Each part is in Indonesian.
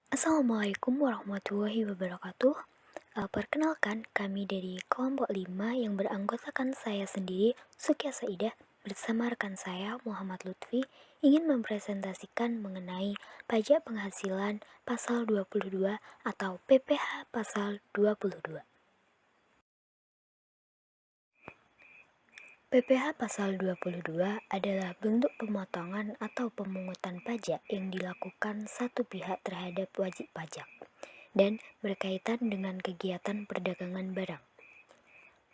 Assalamualaikum warahmatullahi wabarakatuh. Perkenalkan, kami dari kelompok 5 yang beranggotakan saya sendiri, Sukia Saidah, bersama rekan saya, Muhammad Lutfi, ingin mempresentasikan mengenai pajak penghasilan pasal 22 atau PPh pasal 22. PPh pasal 22 adalah bentuk pemotongan atau pemungutan pajak yang dilakukan satu pihak terhadap wajib pajak dan berkaitan dengan kegiatan perdagangan barang.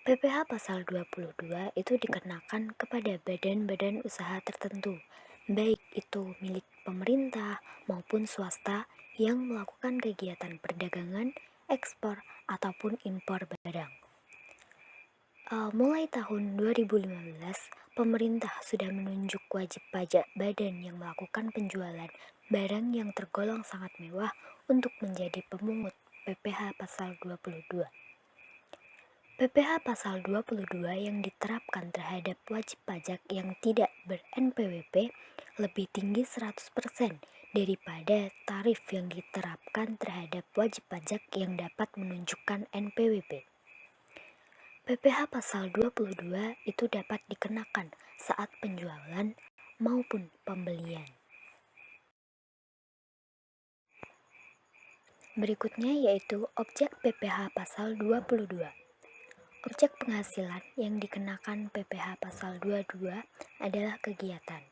PPh pasal 22 itu dikenakan kepada badan-badan usaha tertentu, baik itu milik pemerintah maupun swasta yang melakukan kegiatan perdagangan, ekspor, ataupun impor barang. Mulai tahun 2015, pemerintah sudah menunjuk wajib pajak badan yang melakukan penjualan barang yang tergolong sangat mewah untuk menjadi pemungut PPh pasal 22. PPh pasal 22 yang diterapkan terhadap wajib pajak yang tidak ber-NPWP lebih tinggi 100% daripada tarif yang diterapkan terhadap wajib pajak yang dapat menunjukkan NPWP. PPh pasal 22 itu dapat dikenakan saat penjualan maupun pembelian. Berikutnya yaitu objek PPh pasal 22. Objek penghasilan yang dikenakan PPh pasal 22 adalah kegiatan.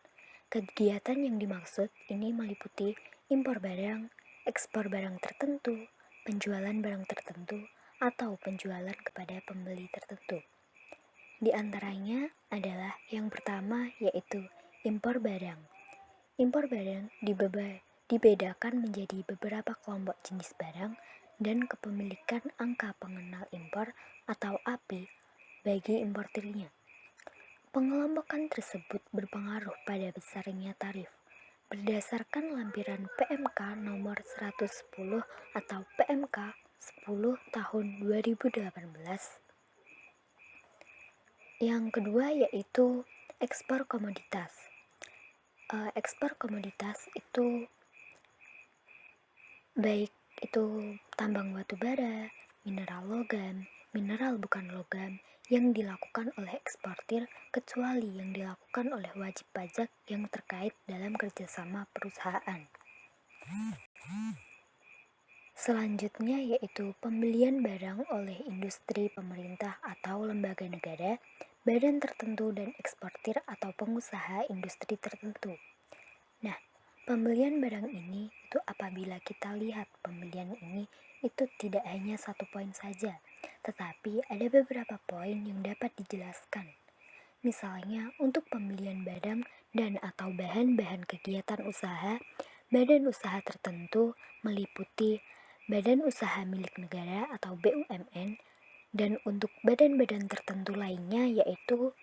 Kegiatan yang dimaksud ini meliputi impor barang, ekspor barang tertentu, penjualan barang tertentu, atau penjualan kepada pembeli tertentu. Di antaranya adalah yang pertama yaitu impor barang. Impor barang dibedakan menjadi beberapa kelompok jenis barang dan kepemilikan angka pengenal impor atau API bagi importirnya. Pengelompokan tersebut berpengaruh pada besarnya tarif berdasarkan lampiran PMK nomor 110 atau PMK 10 tahun 2018. Yang kedua yaitu ekspor komoditas. Ekspor komoditas itu baik itu tambang batu bara, mineral logam, mineral bukan logam yang dilakukan oleh eksportir kecuali yang dilakukan oleh wajib pajak yang terkait dalam kerjasama perusahaan. Selanjutnya yaitu pembelian barang oleh industri pemerintah atau lembaga negara, badan tertentu dan eksportir atau pengusaha industri tertentu. Nah, pembelian barang ini itu apabila kita lihat pembelian ini itu tidak hanya satu poin saja, tetapi ada beberapa poin yang dapat dijelaskan. Misalnya untuk pembelian barang dan atau bahan-bahan kegiatan usaha, badan usaha tertentu meliputi badan usaha milik negara atau BUMN, dan untuk badan-badan tertentu lainnya yaitu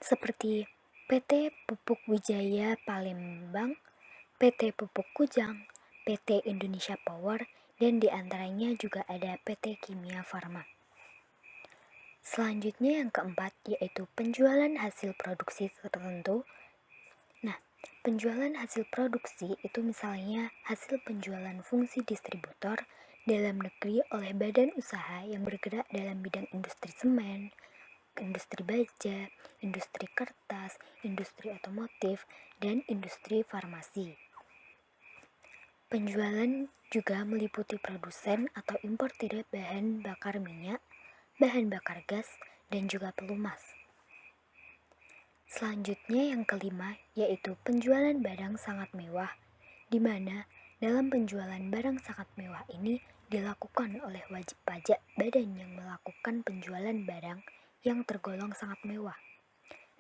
seperti PT Pupuk Wijaya Palembang, PT Pupuk Kujang, PT Indonesia Power, dan diantaranya juga ada PT Kimia Farma. Selanjutnya yang keempat yaitu penjualan hasil produksi tertentu. Nah, penjualan hasil produksi itu misalnya hasil penjualan fungsi distributor dalam negeri oleh badan usaha yang bergerak dalam bidang industri semen, industri baja, industri kertas, industri otomotif, dan industri farmasi. Penjualan juga meliputi produsen atau importir bahan bakar minyak, bahan bakar gas, dan juga pelumas. Selanjutnya yang kelima yaitu penjualan barang sangat mewah, di mana dalam penjualan barang sangat mewah ini dilakukan oleh wajib pajak badan yang melakukan penjualan barang yang tergolong sangat mewah.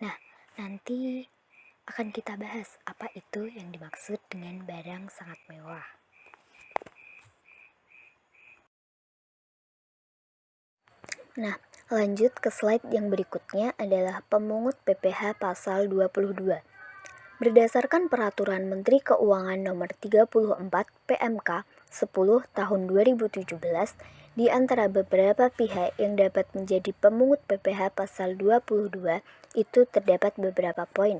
Nah, nanti akan kita bahas apa itu yang dimaksud dengan barang sangat mewah. Nah, lanjut ke slide yang berikutnya adalah pemungut PPh pasal 22. Berdasarkan Peraturan Menteri Keuangan Nomor 34 PMK 10 tahun 2017, di antara beberapa pihak yang dapat menjadi pemungut PPh pasal 22 itu terdapat beberapa poin.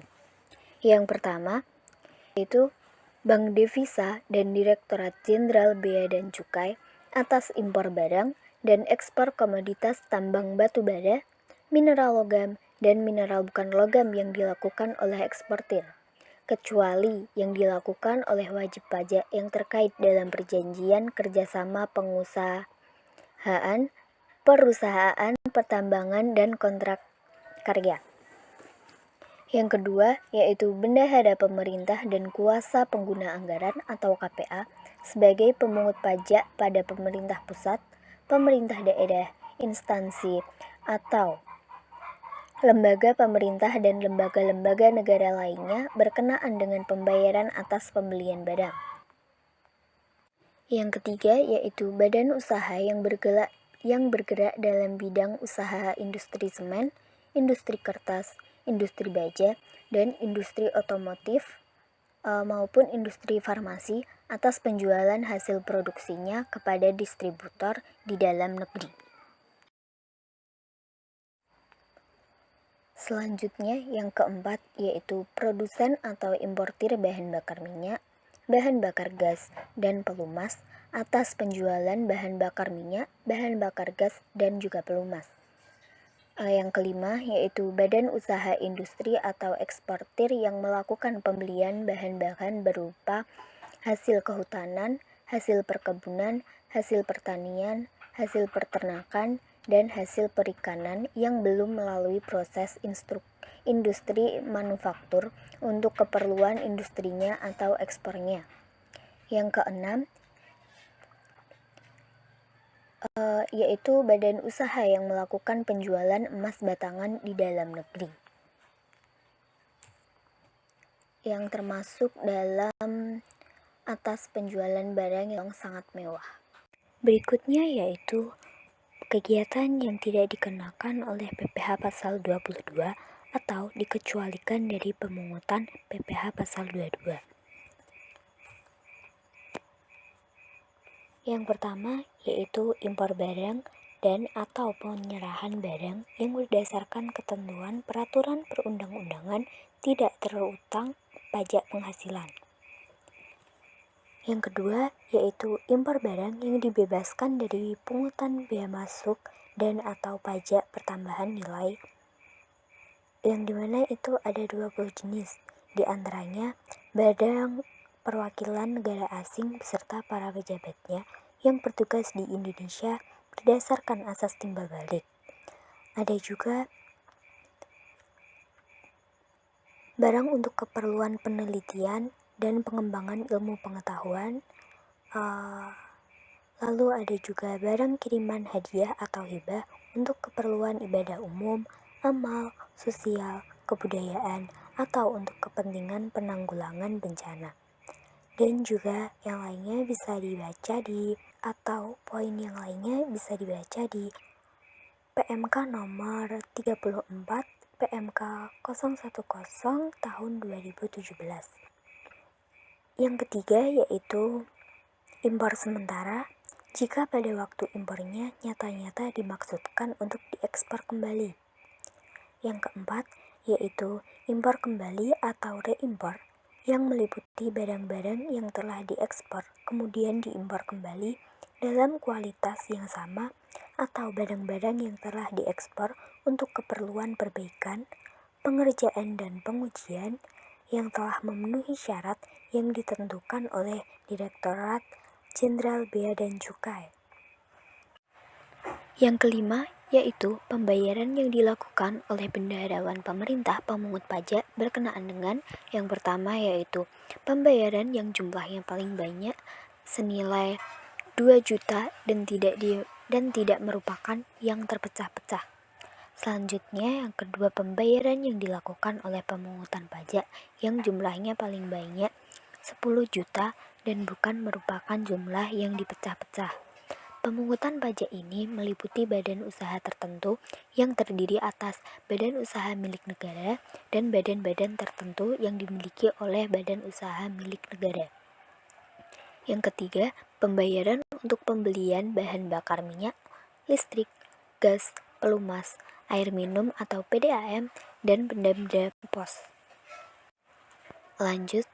Yang pertama, yaitu Bank Devisa dan Direktorat Jenderal Bea dan Cukai atas impor barang dan ekspor komoditas tambang batu bara, mineral logam, dan mineral bukan logam yang dilakukan oleh eksportir, kecuali yang dilakukan oleh wajib pajak yang terkait dalam perjanjian kerjasama pengusahaan, perusahaan, pertambangan, dan kontrak karya. Yang kedua, yaitu bendahara pemerintah dan kuasa pengguna anggaran atau KPA sebagai pemungut pajak pada pemerintah pusat, pemerintah daerah, instansi, atau lembaga pemerintah dan lembaga-lembaga negara lainnya berkenaan dengan pembayaran atas pembelian barang. Yang ketiga, yaitu badan usaha yang bergerak dalam bidang usaha industri semen, industri kertas, industri baja, dan industri otomotif maupun industri farmasi atas penjualan hasil produksinya kepada distributor di dalam negeri. Selanjutnya, yang keempat, yaitu produsen atau importir bahan bakar minyak, bahan bakar gas, dan pelumas atas penjualan bahan bakar minyak, bahan bakar gas, dan juga pelumas. Yang kelima, yaitu badan usaha industri atau eksportir yang melakukan pembelian bahan-bahan berupa hasil kehutanan, hasil perkebunan, hasil pertanian, hasil peternakan, dan hasil perikanan yang belum melalui proses industri manufaktur untuk keperluan industrinya atau ekspornya. Yang keenam, yaitu badan usaha yang melakukan penjualan emas batangan di dalam negeri, yang termasuk dalam atas penjualan barang yang sangat mewah. Berikutnya yaitu kegiatan yang tidak dikenakan oleh PPh pasal 22 atau dikecualikan dari pemungutan PPh pasal 22. Yang pertama yaitu impor barang dan atau penyerahan barang yang berdasarkan ketentuan peraturan perundang-undangan tidak terutang pajak penghasilan. Yang kedua yaitu impor barang yang dibebaskan dari pungutan bea masuk dan atau pajak pertambahan nilai, yang dimana itu ada 20 jenis, diantaranya barang perwakilan negara asing beserta para pejabatnya yang bertugas di Indonesia berdasarkan asas timbal balik. Ada juga barang untuk keperluan penelitian dan pengembangan ilmu pengetahuan. Lalu ada juga barang kiriman hadiah atau hibah untuk keperluan ibadah umum, amal, sosial, kebudayaan, atau untuk kepentingan penanggulangan bencana. Dan juga yang lainnya bisa dibaca atau poin yang lainnya bisa dibaca di PMK nomor 34 PMK 010 tahun 2017. Yang ketiga yaitu impor sementara jika pada waktu impornya nyata-nyata dimaksudkan untuk diekspor kembali. Yang keempat yaitu impor kembali atau reimpor yang meliputi barang-barang yang telah diekspor kemudian diimpor kembali dalam kualitas yang sama atau barang-barang yang telah diekspor untuk keperluan perbaikan, pengerjaan dan pengujian yang telah memenuhi syarat yang ditentukan oleh Direktorat Jenderal Bea dan Cukai. Yang kelima yaitu pembayaran yang dilakukan oleh bendaharawan pemerintah pemungut pajak berkenaan dengan yang pertama yaitu pembayaran yang jumlahnya paling banyak senilai 2 juta dan tidak merupakan yang terpecah-pecah. Selanjutnya yang kedua pembayaran yang dilakukan oleh pemungutan pajak yang jumlahnya paling banyak 10 juta dan bukan merupakan jumlah yang dipecah-pecah. Pemungutan pajak ini meliputi badan usaha tertentu yang terdiri atas badan usaha milik negara dan badan-badan tertentu yang dimiliki oleh badan usaha milik negara. Yang ketiga, pembayaran untuk pembelian bahan bakar minyak, listrik, gas, pelumas, air minum atau PDAM, dan benda-benda pos. Lanjut,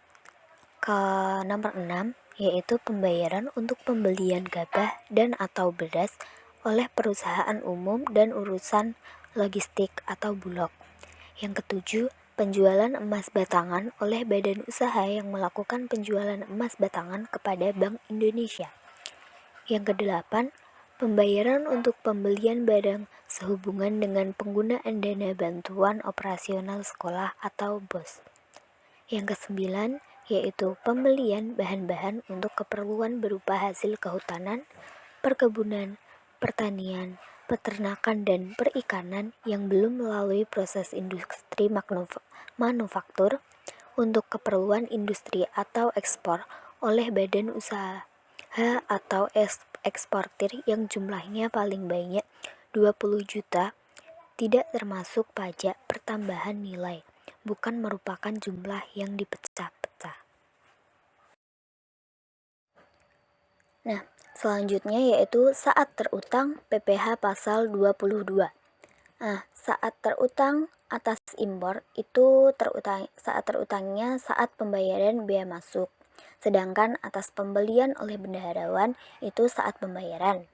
ke nomor 6, yaitu pembayaran untuk pembelian gabah dan atau beras oleh perusahaan umum dan urusan logistik atau bulog. Yang ketujuh, penjualan emas batangan oleh badan usaha yang melakukan penjualan emas batangan kepada Bank Indonesia. Yang kedelapan, pembayaran untuk pembelian barang sehubungan dengan penggunaan dana bantuan operasional sekolah atau BOS. Yang kesembilan, yaitu pembelian bahan-bahan untuk keperluan berupa hasil kehutanan, perkebunan, pertanian, peternakan, dan perikanan yang belum melalui proses industri manufaktur untuk keperluan industri atau ekspor oleh badan usaha atau eksportir yang jumlahnya paling banyak 20 juta, tidak termasuk pajak pertambahan nilai, bukan merupakan jumlah yang dipecah-pecah. Nah, selanjutnya yaitu saat terutang PPh pasal 22. Nah, saat terutang atas impor itu saat terutangnya saat pembayaran bea masuk. Sedangkan atas pembelian oleh bendaharawan itu saat pembayaran.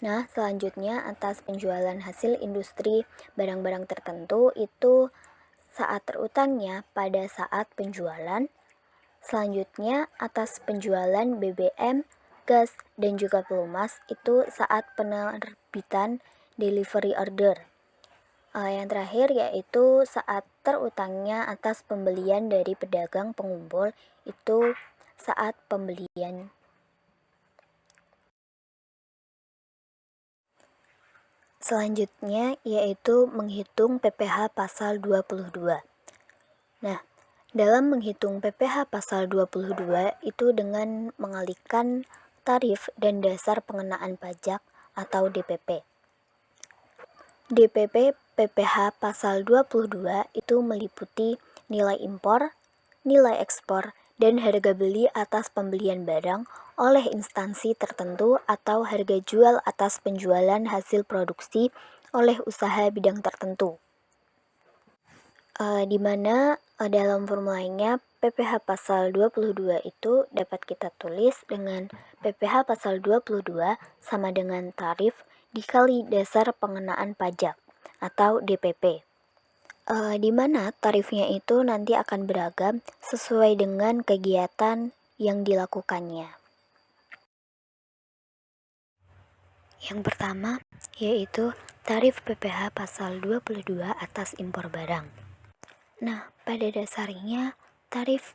Nah, selanjutnya atas penjualan hasil industri barang-barang tertentu itu saat terutangnya pada saat penjualan. Selanjutnya atas penjualan BBM, gas, dan juga pelumas itu saat penerbitan delivery order. Yang terakhir yaitu saat terutangnya atas pembelian dari pedagang pengumpul itu saat pembelian. Selanjutnya yaitu menghitung PPh pasal 22. Nah, dalam menghitung PPh pasal 22 itu dengan mengalihkan tarif dan dasar pengenaan pajak atau DPP. DPP PPh pasal 22 itu meliputi nilai impor, nilai ekspor, dan harga beli atas pembelian barang oleh instansi tertentu atau harga jual atas penjualan hasil produksi oleh usaha bidang tertentu. Di mana dalam formulanya PPh pasal 22 itu dapat kita tulis dengan PPh pasal 22 sama dengan tarif dikali dasar pengenaan pajak atau DPP. Di mana tarifnya itu nanti akan beragam sesuai dengan kegiatan yang dilakukannya. Yang pertama yaitu tarif PPh pasal 22 atas impor barang. Nah, pada dasarnya tarif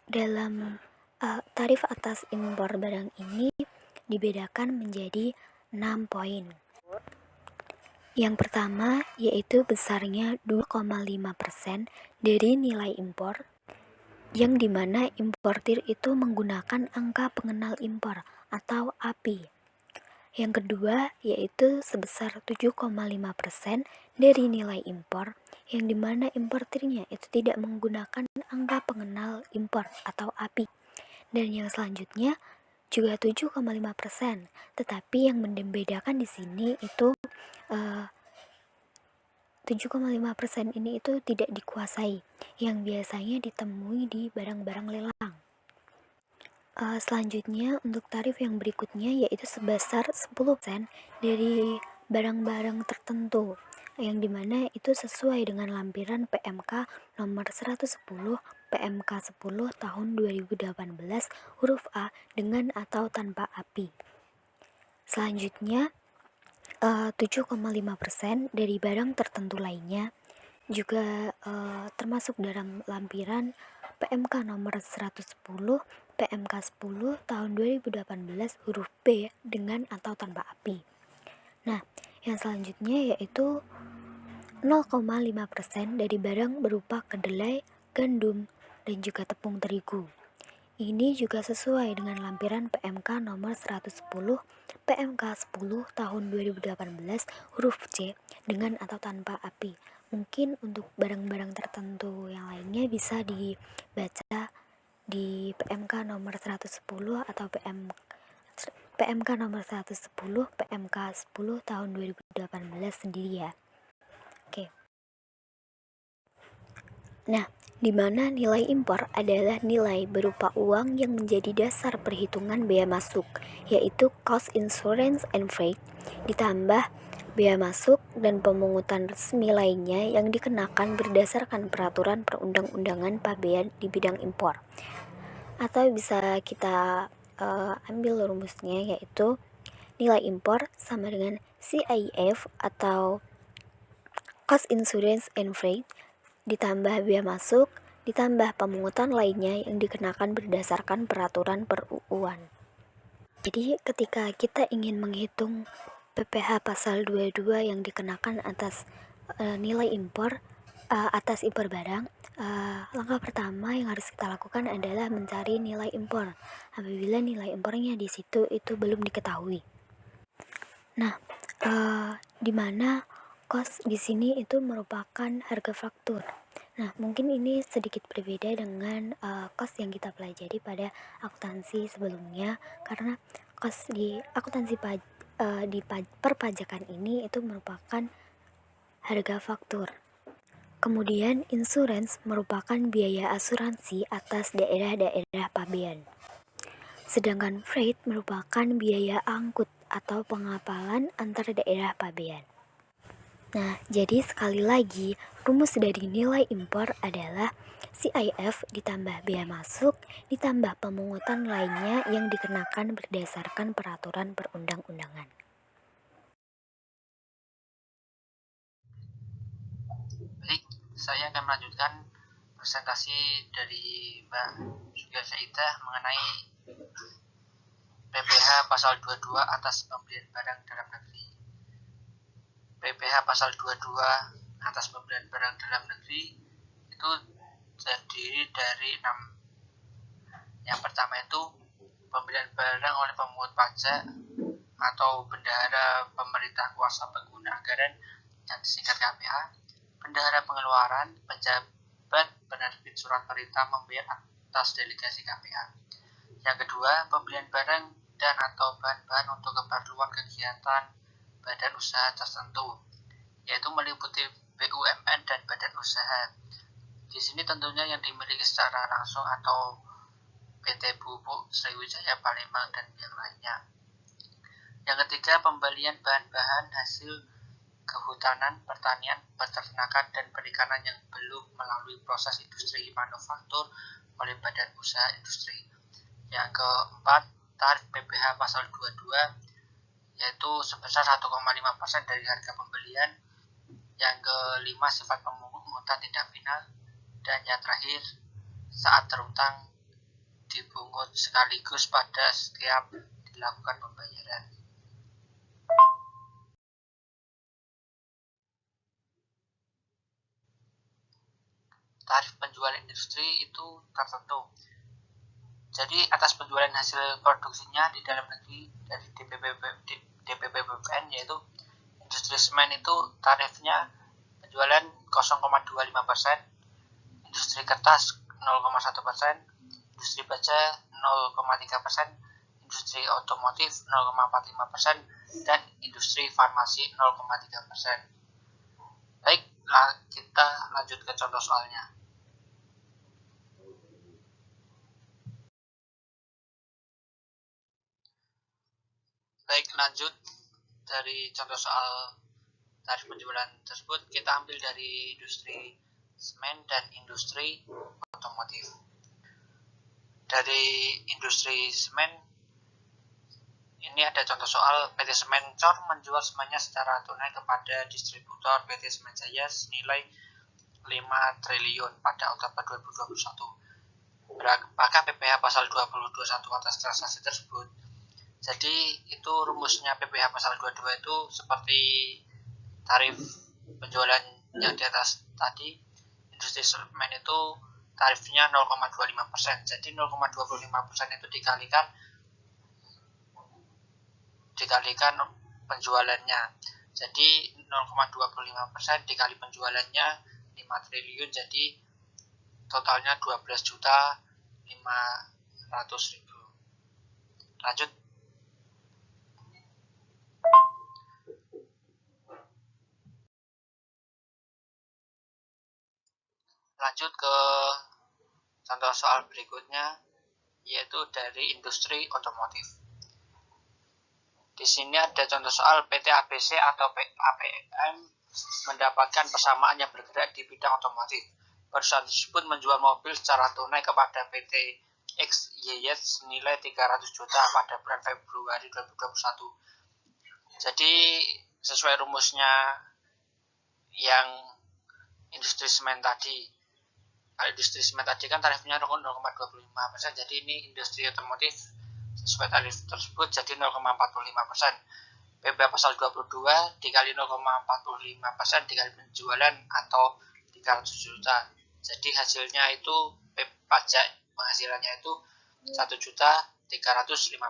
atas impor barang ini dibedakan menjadi 6 poin. Yang pertama yaitu besarnya 2,5% dari nilai impor, yang dimana importir itu menggunakan angka pengenal impor atau API. Yang kedua yaitu sebesar 7,5% dari nilai impor, yang dimana importirnya itu tidak menggunakan angka pengenal impor atau API. Dan yang selanjutnya juga 7,5%, tetapi yang membedakan di sini itu 7,5% ini itu tidak dikuasai, yang biasanya ditemui di barang-barang lelang. Selanjutnya untuk tarif yang berikutnya yaitu sebesar 10% dari barang-barang tertentu, yang dimana itu sesuai dengan lampiran PMK nomor 110 PMK 10 tahun 2018 huruf A dengan atau tanpa API. Selanjutnya 7,5% dari barang tertentu lainnya juga termasuk dalam lampiran PMK nomor 110 PMK 10 tahun 2018 huruf B dengan atau tanpa API. Nah, yang selanjutnya yaitu 0,5% dari barang berupa kedelai, gandum, dan juga tepung terigu. Ini juga sesuai dengan lampiran PMK nomor 110 PMK 10 tahun 2018 huruf C dengan atau tanpa API. Mungkin untuk barang-barang tertentu yang lainnya bisa dibaca di PMK nomor 110 atau PMK nomor 110 PMK 10 tahun 2018 sendiri ya. Oke. Nah, di mana nilai impor adalah nilai berupa uang yang menjadi dasar perhitungan bea masuk, yaitu cost insurance and freight, ditambah bea masuk dan pemungutan resmi lainnya yang dikenakan berdasarkan peraturan perundang-undangan pabean di bidang impor. Atau bisa kita ambil rumusnya, yaitu nilai impor sama dengan CIF atau cost insurance and freight ditambah bea masuk, ditambah pemungutan lainnya yang dikenakan berdasarkan peraturan per-UUan. Jadi ketika kita ingin menghitung PPh pasal 22 yang dikenakan atas nilai impor, atas impor barang, langkah pertama yang harus kita lakukan adalah mencari nilai impor apabila nilai impornya di situ itu belum diketahui. Nah, di mana cost di sini itu merupakan harga faktur. Nah, mungkin ini sedikit berbeda dengan cost yang kita pelajari pada akuntansi sebelumnya, karena cost di akuntansi perpajakan ini itu merupakan harga faktur. Kemudian, insurance merupakan biaya asuransi atas daerah-daerah pabean. Sedangkan freight merupakan biaya angkut atau pengapalan antar daerah pabean. Nah, jadi sekali lagi, rumus dari nilai impor adalah CIF ditambah bea masuk ditambah pemungutan lainnya yang dikenakan berdasarkan peraturan perundang-undangan. Baik, saya akan melanjutkan presentasi dari Mbak Sugia Saidah mengenai PPh pasal 22 atas pembelian barang dalam negeri. PPh pasal 22 atas pembelian barang dalam negeri itu terdiri dari 6. Yang pertama itu pembelian barang oleh pemungut pajak atau bendahara pemerintah kuasa pengguna anggaran yang disingkat KPA, bendahara pengeluaran, pejabat penerbit surat perintah membayar atas delegasi KPA. Yang kedua, pembelian barang dan atau bahan-bahan untuk keperluan kegiatan badan usaha tertentu, yaitu meliputi BUMN dan badan usaha. Di sini tentunya yang dimiliki secara langsung atau PT Pupuk Sriwijaya Palembang dan yang lainnya. Yang ketiga, pembelian bahan-bahan hasil kehutanan, pertanian, peternakan, dan perikanan yang belum melalui proses industri manufaktur oleh badan usaha industri. Yang keempat, tarif PPh pasal 22 yaitu sebesar 1,5% dari harga pembelian. Yang kelima, sifat pemungutan tindak final. Dan yang terakhir, saat terutang dipungut sekaligus pada setiap dilakukan pembayaran. Tarif penjualan industri itu tertentu. Jadi atas penjualan hasil produksinya di dalam negeri dari DPP BPN, yaitu industri semen itu tarifnya penjualan 0,25%, industri kertas 0,1%, industri baja 0,3%, industri otomotif 0,45%, dan industri farmasi 0,3%. Baik, kita lanjut ke contoh soalnya. Baik, lanjut dari contoh soal tarif penjualan tersebut, kita ambil dari industri semen dan industri otomotif. Dari industri semen, ini ada contoh soal PT Semen Cor menjual semennya secara tunai kepada distributor PT Semen Jaya senilai 5 triliun pada Oktober 2021. Berapakah PPh pasal 2021 atas transaksi tersebut? Jadi itu rumusnya PPh pasal 22 itu seperti tarif penjualan yang di atas tadi. Industri semen itu tarifnya 0,25%. Jadi 0,25% itu dikalikan penjualannya. Jadi 0,25% dikali penjualannya 5 triliun, jadi totalnya 12.500.000. Lanjut. Lanjut ke contoh soal berikutnya, yaitu dari industri otomotif. Di sini ada contoh soal PT ABC atau APM mendapatkan persamaan yang bergerak di bidang otomotif. Perusahaan tersebut menjual mobil secara tunai kepada PT XYZ senilai 300 juta pada bulan Februari 2021. Jadi sesuai rumusnya yang industri semen tadi. Kalau industri semen tadi kan tarifnya 0,25%, jadi ini industri otomotif sesuai tarif tersebut jadi 0,45%. PPh pasal 22 dikali 0,45% dikali penjualan atau 300 juta. Jadi hasilnya itu pajak penghasilannya itu 1.350.000.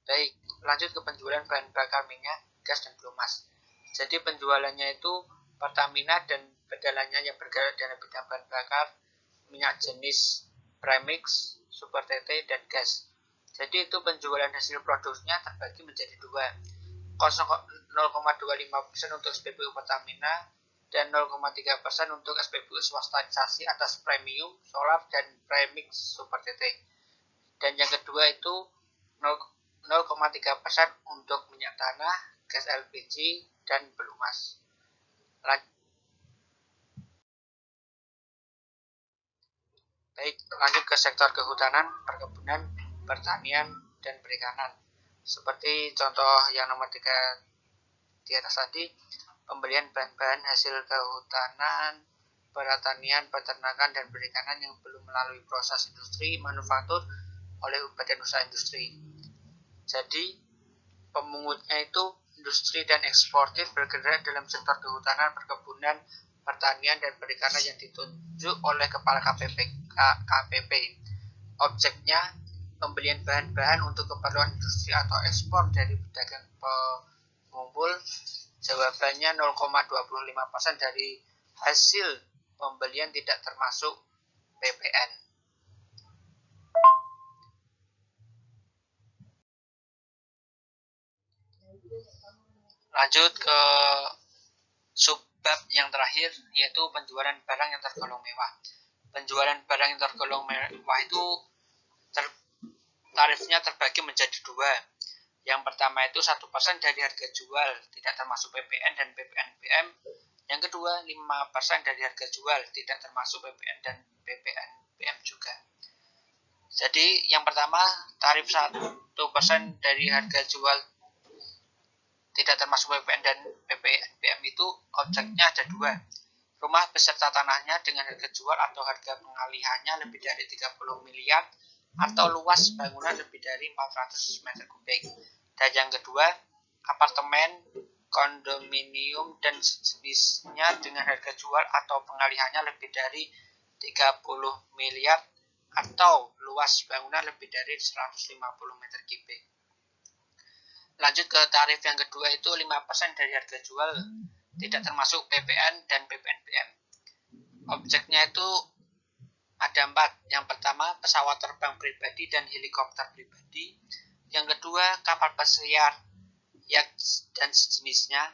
Baik, lanjut ke penjualan bahan bakar minyak, gas, dan biomas. Jadi penjualannya itu Pertamina dan pedalannya yang bergerak dalam bidang bahan bakar, minyak jenis premix, super TT, dan gas. Jadi itu penjualan hasil produksinya terbagi menjadi dua, 0,25% untuk SPBU Pertamina dan 0,3% untuk SPBU swastanisasi atas premium, solar, dan premix super TT. Dan yang kedua itu 0,3% untuk minyak tanah, gas LPG, dan biomas. Baik, lanjut ke sektor kehutanan, perkebunan, pertanian, dan perikanan. Seperti contoh yang nomor 3 di atas tadi, pembelian bahan-bahan hasil kehutanan, pertanian, peternakan, dan perikanan yang belum melalui proses industri manufaktur oleh badan usaha industri. Jadi pemungutnya itu industri dan eksportir bergerak dalam sektor kehutanan, perkebunan, pertanian, dan perikanan yang ditunjuk oleh Kepala KPP. Objeknya pembelian bahan-bahan untuk keperluan industri atau ekspor dari pedagang pengumpul. Jawabannya 0,25% dari hasil pembelian tidak termasuk PPN. Lanjut ke subbab yang terakhir, yaitu penjualan barang yang tergolong mewah. Penjualan barang yang tergolong mewah itu tarifnya terbagi menjadi dua. Yang pertama itu 1% dari harga jual, tidak termasuk PPN dan PPNBM. Yang kedua 5% dari harga jual, tidak termasuk PPN dan PPNBM juga. Jadi yang pertama tarif 1% dari harga jual tidak termasuk PPN dan PPNBM itu objeknya ada dua. Rumah beserta tanahnya dengan harga jual atau harga pengalihannya lebih dari 30 miliar atau luas bangunan lebih dari 400 meter kubik. Dan yang kedua, apartemen, kondominium, dan sejenisnya dengan harga jual atau pengalihannya lebih dari 30 miliar atau luas bangunan lebih dari 150 meter kubik. Lanjut ke tarif yang kedua itu 5% dari harga jual, tidak termasuk PPN dan PPNBM. Objeknya itu ada 4. Yang pertama, pesawat terbang pribadi dan helikopter pribadi. Yang kedua, kapal pesiar, yacht, dan sejenisnya.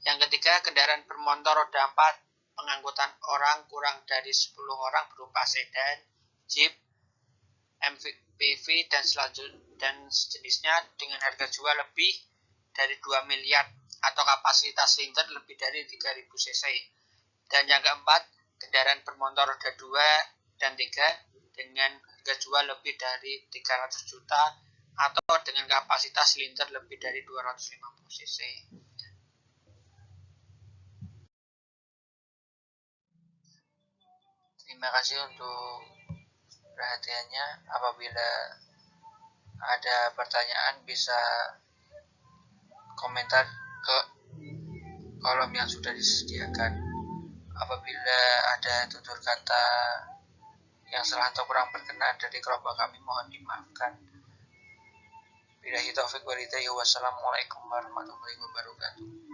Yang ketiga, kendaraan bermotor roda 4, pengangkutan orang kurang dari 10 orang berupa sedan, jeep, MPV, dan sejenisnya dengan harga jual lebih dari 2 miliar atau kapasitas silinder lebih dari 3000 cc. Dan yang keempat, kendaraan bermotor roda 2 dan 3 dengan harga jual lebih dari 300 juta atau dengan kapasitas silinder lebih dari 250 cc. Terima kasih untuk perhatiannya. Apabila ada pertanyaan bisa komentar ke kolom yang sudah disediakan. Apabila ada tutur kata yang salah atau kurang berkenan dari kelompok kami, mohon dimaafkan. Billahi taufiq wal hidayah. Wassalamualaikum warahmatullahi wabarakatuh.